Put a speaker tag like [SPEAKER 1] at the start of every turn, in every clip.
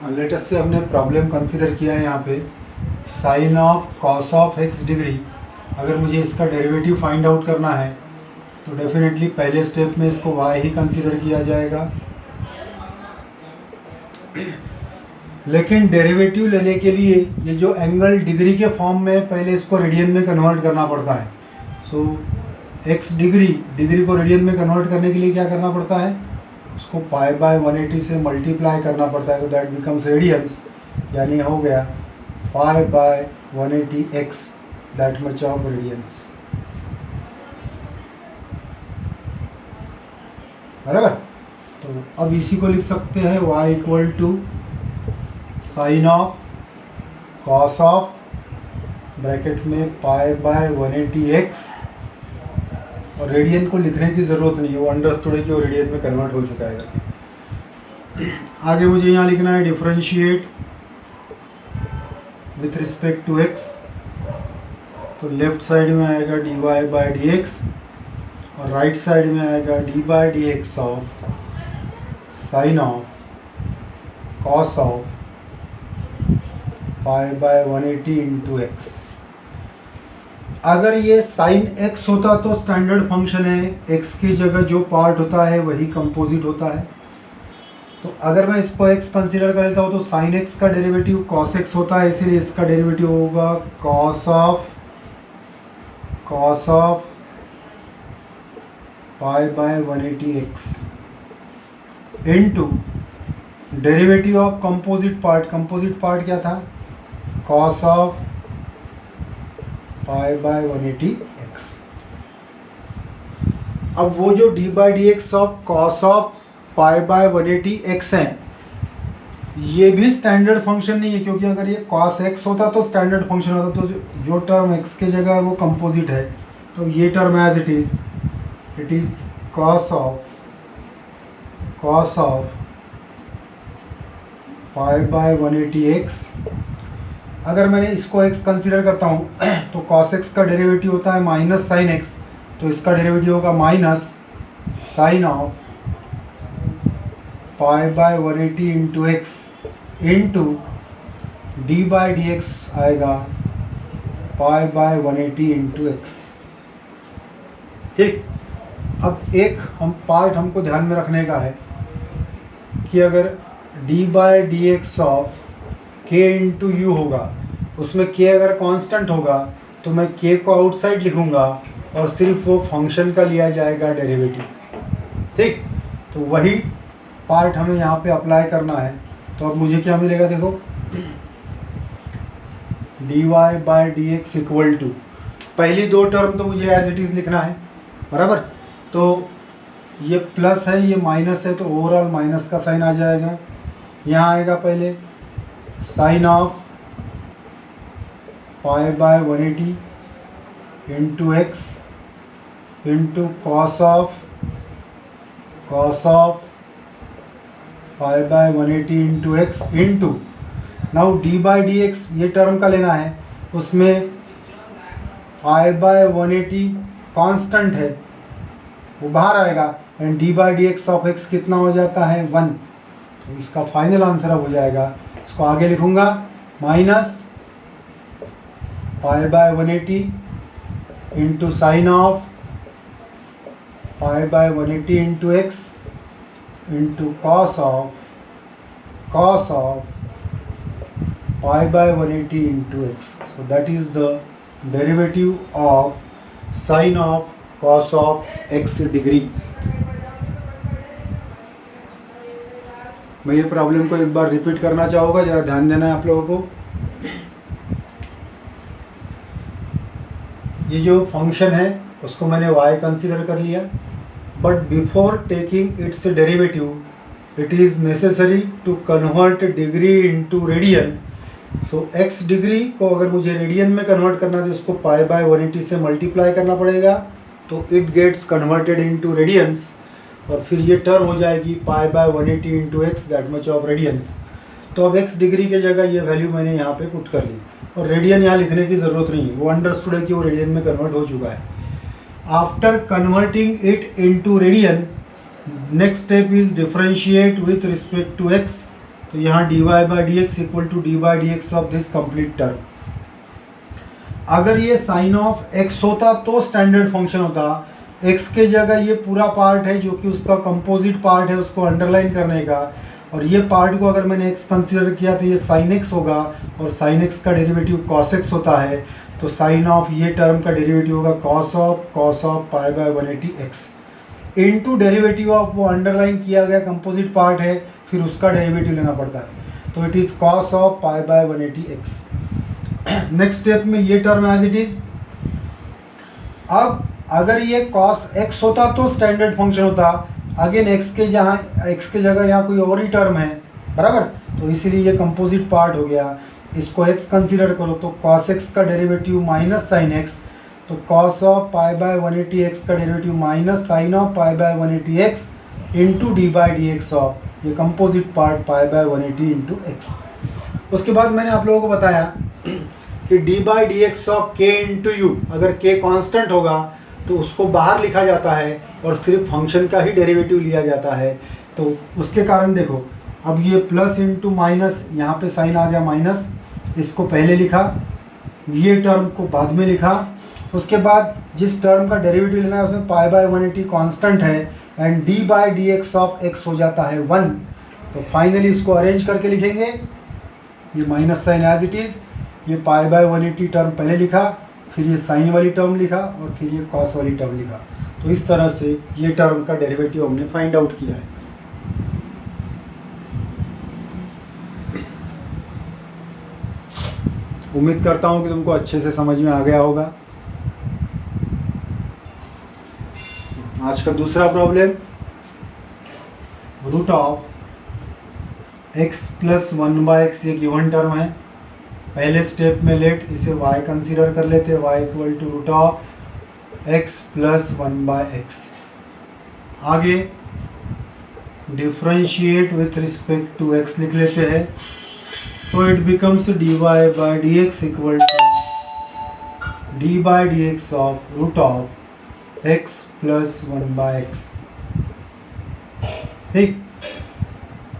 [SPEAKER 1] Latest से हमने problem consider किया है यहाँ पे sine of cos of x degree. अगर मुझे इसका डेरिवेटिव फाइंड आउट करना है तो डेफिनेटली पहले स्टेप में इसको y ही कंसीडर किया जाएगा, लेकिन डेरिवेटिव लेने के लिए ये जो एंगल डिग्री के फॉर्म में पहले इसको रेडियन में कन्वर्ट करना पड़ता है। सो x डिग्री को रेडियन में कन्वर्ट करने के लिए क्या करना पड़ता है, उसको पाई बाय 180 से मल्टीप्लाई करना पड़ता है, तो दैट बिकम्स रेडियंस, यानी हो गया pi by 180x that much of radians. बराबर। तो अब इसी को लिख सकते हैं y equal to sine of cos of bracket में पाई बाय 180x, और रेडियन को लिखने की ज़रूरत नहीं है, वो अंडरस्टूड है कि वो रेडियन में कन्वर्ट हो चुका है। आगे मुझे यहाँ लिखना है differentiate with respect to x, तो लेफ्ट साइड में आएगा dy बाय dx और राइट साइड में आएगा d by dx of sine of cos of pi by 180 into x. अगर ये साइन x होता तो स्टैंडर्ड फंक्शन है, x की जगह जो पार्ट होता है वही कंपोजिट होता है। तो अगर मैं इसको x कंसीडर कर लेता हूँ तो साइन x का डेरिवेटिव cos x होता है, इसीलिए इसका डेरिवेटिव होगा cos of pi by 180x into derivative of composite part क्या था, cos of pi by 180x। अब वो जो d by D x of cos of pi by 180x है, ये भी स्टैंडर्ड फंक्शन नहीं है, क्योंकि अगर ये cos x होता तो स्टैंडर्ड फंक्शन होता, तो जो टर्म x के जगह है वो कंपोजिट है, तो ये term as it is cos of pi by 180x। अगर मैंने इसको x कंसीडर करता हूँ तो cos x का डेरिवेटिव होता है माइनस साइन x, तो इसका डेरिवेटिव होगा minus sine of pi by 180 into x into D by D x आएगा पाई बाय 180 इंटू एक्स। ठीक। अब एक पार्ट हमको ध्यान में रखने का है कि अगर D by D x of k into you होगा, उसमें k अगर कांस्टेंट होगा तो मैं k को आउटसाइड लिखूंगा और सिर्फ वो फंक्शन का लिया जाएगा डेरिवेटिव। ठीक। तो वही पार्ट हमें यहाँ पे अप्लाई करना है। तो अब मुझे क्या मिलेगा, देखो dy by d x equal to, पहली दो टर्म तो मुझे एज इट इज़ लिखना है, बराबर। तो ये प्लस है ये माइनस है, तो ओवरऑल माइनस का साइन आ जाएगा। यहाँ आएगा पहले sine of pi by 180 into x into cos of pi by 180 into x into, now d by D x ये टर्म का लेना है, उसमें पाई बाय 180 कांस्टेंट है वो बाहर आएगा, and D by D x of x कितना हो जाता है 1। तो इसका फाइनल आंसर अब हो जाएगा, इसको आगे लिखूंगा minus pi by 180 into sine of pi by 180 into x into cos of pi by 180 into x. So that is the derivative of sine of cos of x degree. मैं ये problem को एक बार रिपीट करना चाहूँगा, ज़रा ध्यान देना है आप लोगों को। ये जो फंक्शन है उसको मैंने y कंसीडर कर लिया, but before taking its derivative it is necessary to convert degree into radian. So x degree को अगर मुझे रेडियन में कन्वर्ट करना है तो उसको पाई बाय 180 से मल्टीप्लाई करना पड़ेगा, तो it gets converted into radians, और फिर ये टर्म हो जाएगी pi by 180 into x that much of radians. तो अब x डिग्री के जगह ये वैल्यू मैंने यहाँ पे पुट कर ली, और रेडियन यहाँ लिखने की ज़रूरत नहीं है, वो अंडरस्टूड है कि वो रेडियन में कन्वर्ट हो चुका है। After converting it into radian, next step is differentiate with respect to x। तो यहाँ dy by D x equal to d by D x of this complete term. अगर ये साइन ऑफ x होता तो standard function होता, x के जगह ये पूरा पार्ट है जो कि उसका कंपोजिट पार्ट है, उसको अंडरलाइन करने का, और ये पार्ट को अगर मैंने x कंसीडर किया तो ये साइन x होगा, और साइन x का डेरिवेटिव cos x होता है, तो साइन ऑफ ये टर्म का डेरिवेटिव होगा cos of pi by 180x into derivative of वो अंडरलाइन किया गया कंपोजिट पार्ट है, फिर उसका डेरिवेटिव लेना पड़ता है, तो it is cos of pi by 180x। Next step में ये टर्म एज इट इज। अब अगर ये cos x होता तो स्टैंडर्ड फंक्शन होता, अगेन x के जगह यहाँ कोई और ही टर्म है, बराबर, तो इसीलिए ये कंपोजिट पार्ट हो गया। इसको x कंसीडर करो तो cos x का डेरिवेटिव माइनस साइन x, तो cos of pi by 180x का derivative minus sine of pi by 180x into D by D x of ये composite part pi by 180 into X. उसके बाद मैंने आप लोगों को बताया कि D by D x of K into U, अगर के कांस्टेंट होगा तो उसको बाहर लिखा जाता है और सिर्फ फंक्शन का ही डेरिवेटिव लिया जाता है। तो उसके कारण देखो, अब ये प्लस इंटू माइनस, यहाँ पे साइन आ गया माइनस, इसको पहले लिखा, ये टर्म को बाद में लिखा। उसके बाद जिस टर्म का डेरिवेटिव लेना है उसमें पाई बाय 180 कांस्टेंट है and D by D x of x हो जाता है 1। तो फाइनली इसको अरेंज करके लिखेंगे, ये minus sign as it is, ये पाई बाय 180 टर्म पहले लिखा, फिर ये साइन वाली टर्म लिखा और फिर ये कॉस वाली टर्म लिखा। तो इस तरह से ये टर्म का डेरिवेटिव हमने फाइंड आउट किया है। उम्मीद करता हूँ कि तुमको अच्छे से समझ में आ गया होगा। आज का दूसरा problem, root of x plus 1/x ये गिवन टर्म है। पहले स्टेप में लेट इसे y कंसीडर कर लेते हैं, y equal to root of x plus 1/x। आगे differentiate with respect to x लिख लेते हैं, तो it becomes dy by D x equal to d by D x of root of x plus 1/x। ठीक,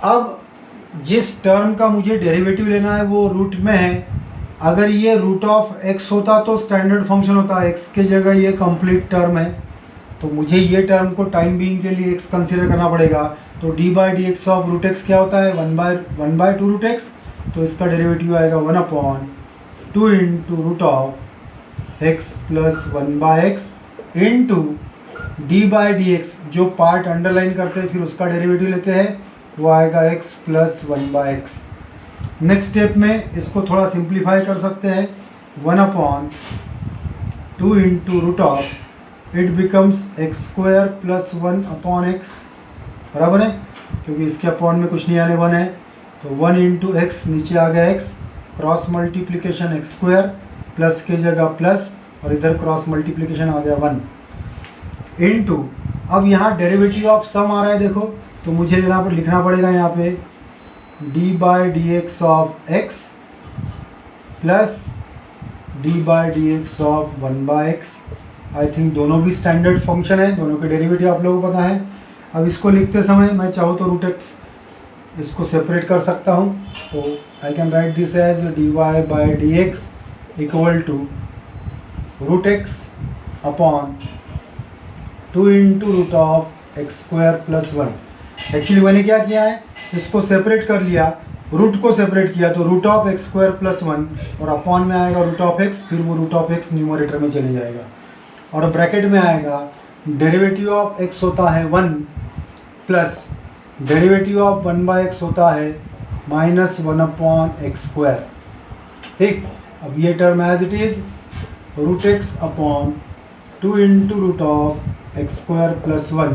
[SPEAKER 1] अब जिस term का मुझे डेरिवेटिव लेना है वो रूट में है। अगर ये रूट ऑफ x होता तो स्टैंडर्ड फंक्शन होता, x के जगह ये कंप्लीट टर्म है, तो मुझे ये टर्म को टाइम बीइंग के लिए x कंसीडर करना पड़ेगा। तो d by D x of root x क्या होता है, 1/2 रूट एक्स, तो इसका डेरिवेटिव आएगा 1/2 into root of x plus 1/x into D by D x, जो पार्ट अंडरलाइन करते हैं फिर उसका डेरिवेटिव लेते हैं, वो आएगा x plus 1/x। Next step में इसको थोड़ा सिंप्लीफाई कर सकते हैं, 1/2 into root of it becomes x square plus 1/x, बराबर है, क्योंकि इसके अपॉन में कुछ नहीं आने 1 है, तो 1 इंटू एक्स, नीचे आ गया x, cross multiplication x square, plus के जगह प्लस और इधर क्रॉस मल्टीप्लिकेशन आ गया 1 इंटू, अब यहाँ डेरिवेटिव ऑफ सम आ रहा है देखो, तो मुझे यहाँ पर लिखना पड़ेगा यहाँ पे D by D x of x plus D by D x of 1/x। I think दोनों भी स्टैंडर्ड फंक्शन है, दोनों के डेरिवेटिव आप लोगों को पता है। अब इसको लिखते समय मैं चाहूँ तो रूट एक्स इसको सेपरेट कर सकता हूँ, तो I can write this as d y by D x equal to root x upon 2 into root of x square plus 1। Actually मैंने क्या किया है, इसको सेपरेट कर लिया, रूट को सेपरेट किया, तो root of x square plus 1 और अपॉन में आएगा रूट ऑफ एक्स, फिर वो रूट ऑफ एक्स न्यूमरेटर में चले जाएगा और ब्रैकेट में आएगा डेरिवेटिव ऑफ एक्स होता है 1 प्लस डेरिवेटिव ऑफ 1/x होता है माइनस 1/x स्क्वायर। ठीक, अब ये term as it is root x upon 2 into root of x square plus 1,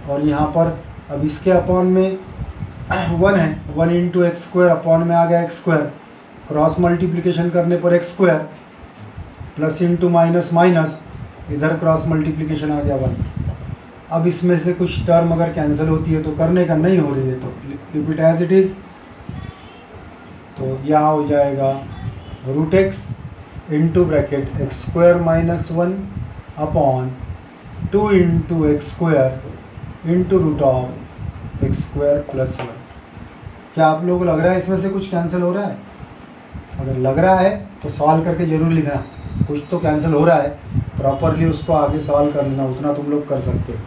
[SPEAKER 1] और यहाँ पर अब इसके अपॉन में 1 है, 1 इंटू एक्स स्क्वायर, अपॉन में आ गया एक्स स्क्वायर, क्रॉस मल्टीप्लिकेशन करने पर x square, plus into minus minus, इधर क्रॉस मल्टीप्लिकेशन आ गया 1। अब इसमें से कुछ टर्म अगर कैंसिल होती है तो करने का, नहीं हो रही है तो keep it as it is, तो यहाँ हो जाएगा root x into bracket x square minus 1 upon 2 into x square into root of x square plus 1। क्या आप लोगों को लग रहा है इसमें से कुछ कैंसिल हो रहा है? अगर लग रहा है तो सॉल्व करके ज़रूर लिखना, कुछ तो कैंसिल हो रहा है, प्रॉपरली उसको आगे सॉल्व कर लेना, उतना तुम लोग कर सकते हो।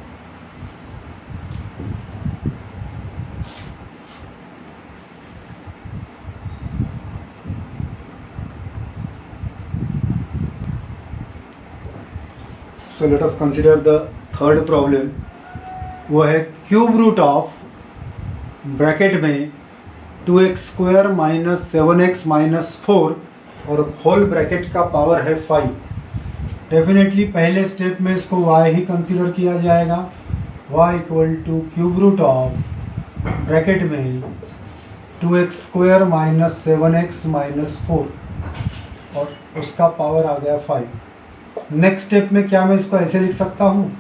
[SPEAKER 1] So let us consider the third problem। वो है क्यूब रूट ऑफ ब्रैकेट में 2x² माइनस 7x माइनस 4 और होल ब्रैकेट का पावर है 5। डेफिनेटली पहले स्टेप में इसको y ही कंसीडर किया जाएगा। y equal to cube root of bracket में 2x² माइनस 7x माइनस 4 और उसका पावर आ गया 5। नेक्स्ट स्टेप में क्या मैं इसको ऐसे लिख सकता हूँ,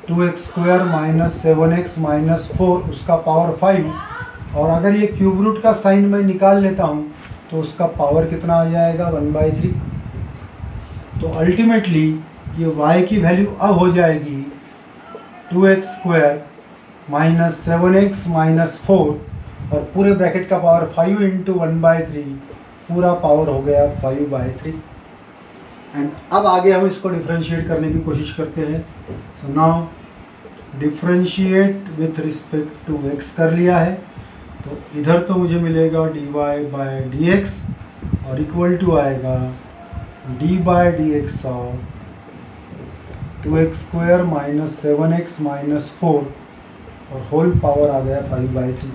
[SPEAKER 1] 2x² माइनस 7x माइनस 4 उसका पावर 5, और अगर ये क्यूब रूट का साइन मैं निकाल लेता हूँ तो उसका पावर कितना आ जाएगा 1/3। तो अल्टीमेटली ये y की वैल्यू अब हो जाएगी 2x² माइनस 7x माइनस 4 और पूरे ब्रैकेट का पावर 5 इंटू 1/3, पूरा पावर हो गया 5/3। एंड अब आगे हम इसको डिफ्रेंशिएट करने की कोशिश करते हैं। So now differentiate with respect to x कर लिया है, तो इधर तो मुझे मिलेगा dy/dx और इक्वल टू आएगा d/dx of 2x² minus 7x minus 4 और होल पावर आ गया 5/3।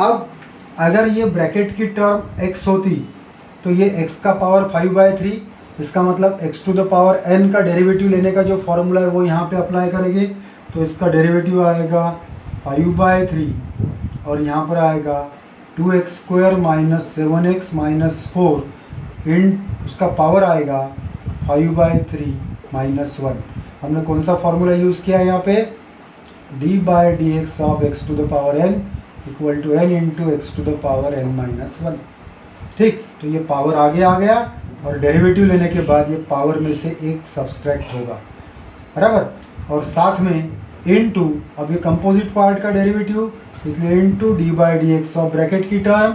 [SPEAKER 1] अब अगर ये ब्रैकेट की टर्म x होती तो ये x का पावर 5/3, इसका मतलब x to the power n का डेरिवेटिव लेने का जो फॉर्मूला है वो यहाँ पे अप्लाई करेंगे, तो इसका डेरिवेटिव आएगा 5/3 और यहाँ पर आएगा 2x² माइनस 7x माइनस 4 इन उसका पावर आएगा 5/3 माइनस 1। हमने कौन सा फॉर्मूला यूज़ किया है यहाँ पे, d/dx of x to the power n equal to n into x to the power n minus 1। ठीक, तो ये पावर आगे आ गया और डेरिवेटिव लेने के बाद ये पावर में से एक सब्सट्रैक्ट होगा, बराबर, और साथ में इनटू, अब ये कंपोजिट पार्ट का डेरिवेटिव, इसलिए इनटू d/dx ऑफ ब्रैकेट की term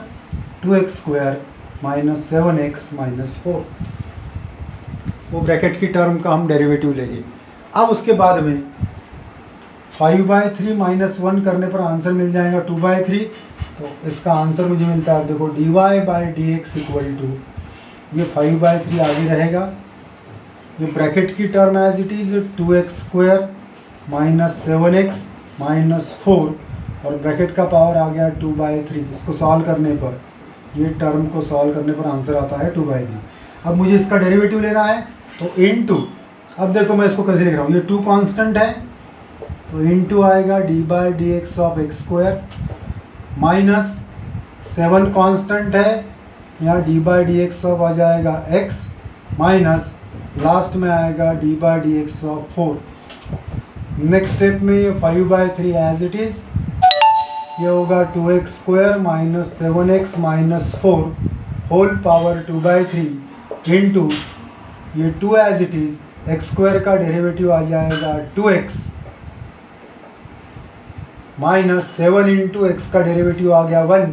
[SPEAKER 1] 2x² minus 7x minus 4, वो ब्रैकेट की टर्म का हम डेरिवेटिव लेंगे। अब उसके बाद में 5/3 माइनस 1 करने पर आंसर मिल जाएगा 2/3, तो इसका आंसर मुझे मिलता है, देखो dy/dx इक्वल टू ये 5/3 आगे रहेगा, ये ब्रैकेट की term as it is 2x² minus 7x minus 4 और ब्रैकेट का पावर आ गया 2/3। इसको सॉल्व करने पर, ये टर्म को सॉल्व करने पर आंसर आता है 2/3। अब मुझे इसका डेरिवेटिव लेना है, तो इनटू, अब देखो मैं इसको कैसे लिख रहा हूँ, ये 2 कांस्टेंट है, तो इनटू आएगा d/dx of x² minus 7 constant है, यहाँ d/dx ऑफ आ जाएगा x माइनस लास्ट में आएगा d/dx ऑफ 4। नेक्स्ट स्टेप में ये 5/3 एज इट इज़, ये होगा 2x² minus 7x minus 4 whole power 2/3 into ये 2 एज इट इज़, x² का डेरिवेटिव आ जाएगा 2x माइनस 7 इंटू एक्स का डेरिवेटिव आ गया 1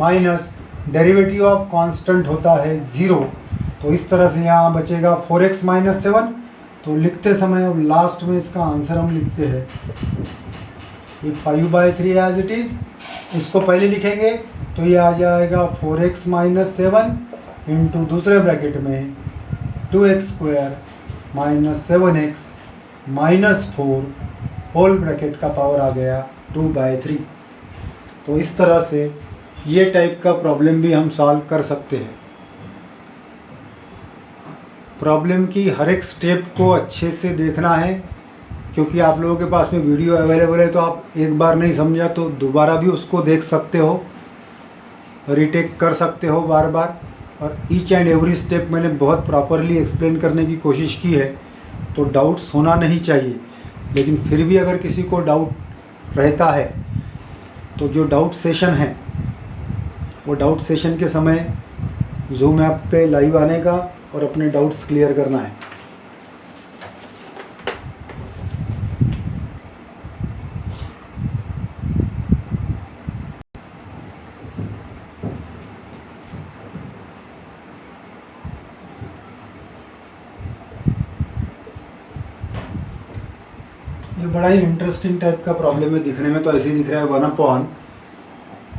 [SPEAKER 1] माइनस डेरिवेटिव ऑफ कांस्टेंट होता है 0, तो इस तरह से यहाँ बचेगा 4x माइनस 7। तो लिखते समय अब लास्ट में इसका आंसर हम लिखते हैं ये 5/3 एज इट इज़, इसको पहले लिखेंगे तो ये आ जाएगा 4x माइनस 7 इंटू दूसरे ब्रैकेट में 2x² minus 7x minus 4 whole bracket का पावर आ गया 2/3। तो इस तरह से ये टाइप का प्रॉब्लम भी हम सॉल्व कर सकते हैं। प्रॉब्लम की हर एक स्टेप को अच्छे से देखना है, क्योंकि आप लोगों के पास में वीडियो अवेलेबल है, तो आप एक बार नहीं समझा तो दोबारा भी उसको देख सकते हो, रीटेक कर सकते हो बार बार, और ईच एंड एवरी स्टेप मैंने बहुत प्रॉपरली एक्सप्लेन करने की कोशिश की है, तो डाउट्स होना नहीं चाहिए। लेकिन फिर भी अगर किसी को डाउट रहता है तो जो डाउट सेशन है वो डाउट सेशन के समय जूम ऐप पे लाइव आने का और अपने डाउट्स क्लियर करना है। बड़ा ही इंटरेस्टिंग टाइप का प्रॉब्लम है, दिखने में तो ऐसे ही दिख रहा है। 1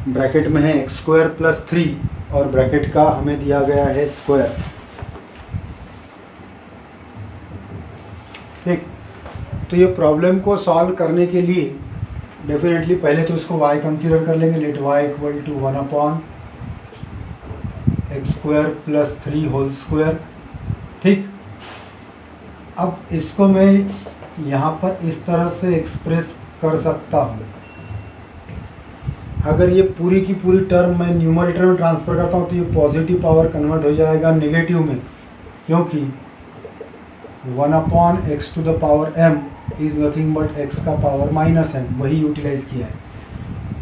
[SPEAKER 1] ब्रैकेट में है x² + 3 और ब्रैकेट का हमें दिया गया है स्क्वायर। ठीक, तो ये प्रॉब्लम को सॉल्व करने के लिए डेफिनेटली पहले तो इसको y कंसीडर कर लेंगे। Let y = 1 x² + 3 whole square. ठीक, अब इसको मैं यहाँ पर इस तरह से एक्सप्रेस कर सकता हूँ। अगर ये पूरी की पूरी टर्म मैं न्यूमरेटर में ट्रांसफ़र करता हूँ तो ये पॉजिटिव पावर कन्वर्ट हो जाएगा नेगेटिव में, क्योंकि 1/x⁻m is nothing but x का पावर -m, वही यूटिलाइज किया है।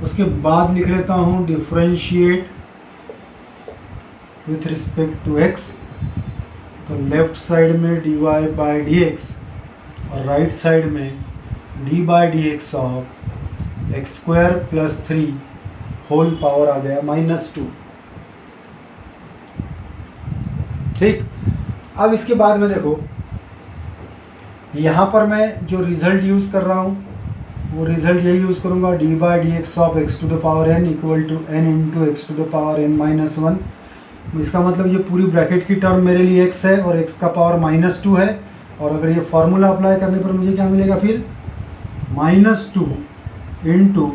[SPEAKER 1] उसके बाद लिख लेता हूँ differentiate with respect to x, तो लेफ्ट साइड में dy/dx और राइट साइड में d/dx of x² + 3 whole power आ गया -2। ठीक, अब इसके बाद में देखो यहाँ पर मैं जो रिजल्ट यूज़ कर रहा हूँ वो रिजल्ट यही यूज़ करूँगा, d/dx of x⁻n = n × x⁻n-1। इसका मतलब ये पूरी ब्रैकेट की टर्म मेरे लिए x है और x का पावर -2 है। और अगर ये फार्मूला अप्लाई करने पर मुझे क्या मिलेगा फिर, -2 ×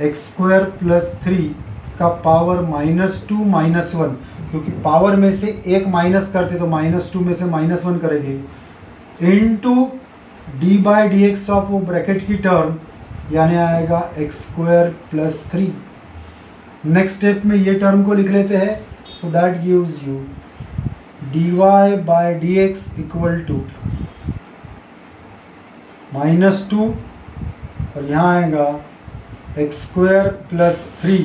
[SPEAKER 1] x² + 3 का पावर -2 -1, क्योंकि पावर में से एक माइनस करते तो -2 में से -1 करेंगे, इनटू d/dx ऑफ वो ब्रैकेट की टर्म यानी आएगा x² + 3। नेक्स्ट स्टेप में ये टर्म को लिख लेते हैं, so that gives you dy/dx = -2 और यहाँ आएगा x² + 3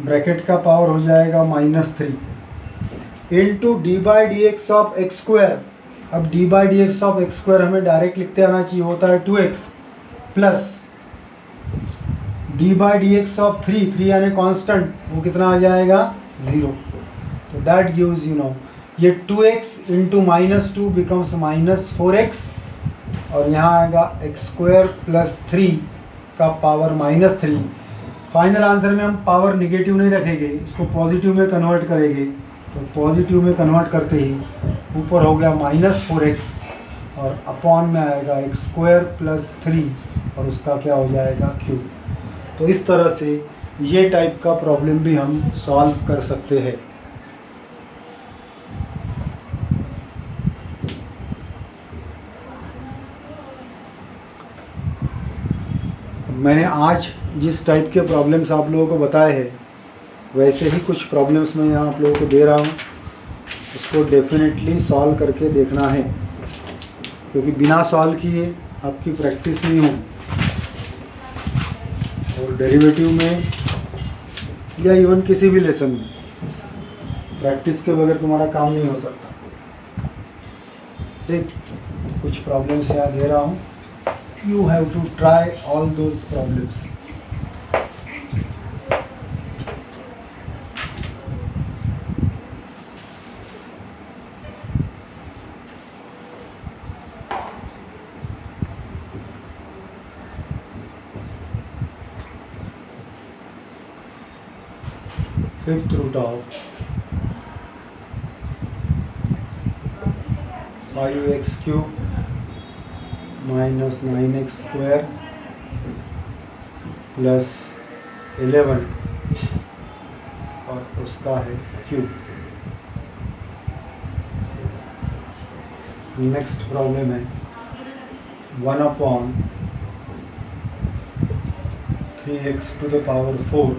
[SPEAKER 1] ब्रैकेट का पावर हो जाएगा -3 इनटू d/dx ऑफ x²। अब d/dx ऑफ x² हमें डायरेक्ट लिखते आना चाहिए, होता है 2x प्लस d/dx ऑफ 3 यानी कांस्टेंट, वो कितना आ जाएगा 0। तो दैट गिव्स यू नो ये 2x × -2 बिकम्स -4x और यहाँ आएगा x² + 3 का पावर -3। फाइनल आंसर में हम पावर निगेटिव नहीं रखेंगे, इसको पॉजिटिव में कन्वर्ट करेंगे। तो पॉजिटिव में कन्वर्ट करते ही ऊपर हो गया -4x और अपॉन में आएगा x² + 3 और उसका क्या हो जाएगा क्यूब। तो इस तरह से ये टाइप का प्रॉब्लम भी हम सॉल्व कर सकते हैं। मैंने आज जिस टाइप के प्रॉब्लम्स आप लोगों को बताए हैं वैसे ही कुछ प्रॉब्लम्स मैं यहाँ आप लोगों को दे रहा हूँ, उसको डेफिनेटली सॉल्व करके देखना है, क्योंकि बिना सॉल्व किए आपकी प्रैक्टिस नहीं हो। और डेरिवेटिव में या इवन किसी भी लेसन में प्रैक्टिस के बगैर तुम्हारा काम नहीं हो सकता। ठीक, कुछ प्रॉब्लम्स यहाँ दे रहा हूँ, you have to try all those problems. Fifth root of 5x³ -9x² + 11 और उसका है क्यूब। नेक्स्ट प्रॉब्लम है 1/3x⁴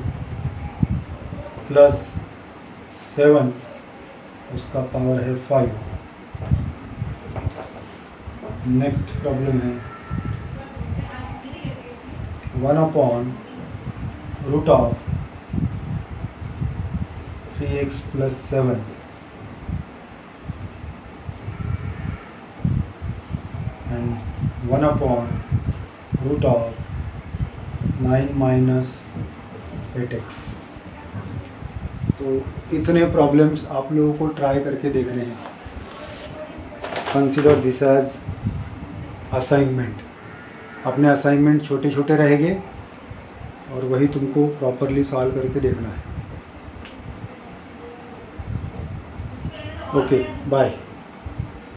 [SPEAKER 1] + 7 उसका पावर है 5। नेक्स्ट प्रॉब्लम है 1/√3x + 7 and 1/√9 - 8x। तो इतने प्रॉब्लम्स आप लोगों को ट्राई करके देखने हैं। Consider this as assignment. अपने असाइनमेंट छोटे छोटे रहेंगे और वही तुमको प्रॉपरली सॉल्व करके देखना है। Okay bye.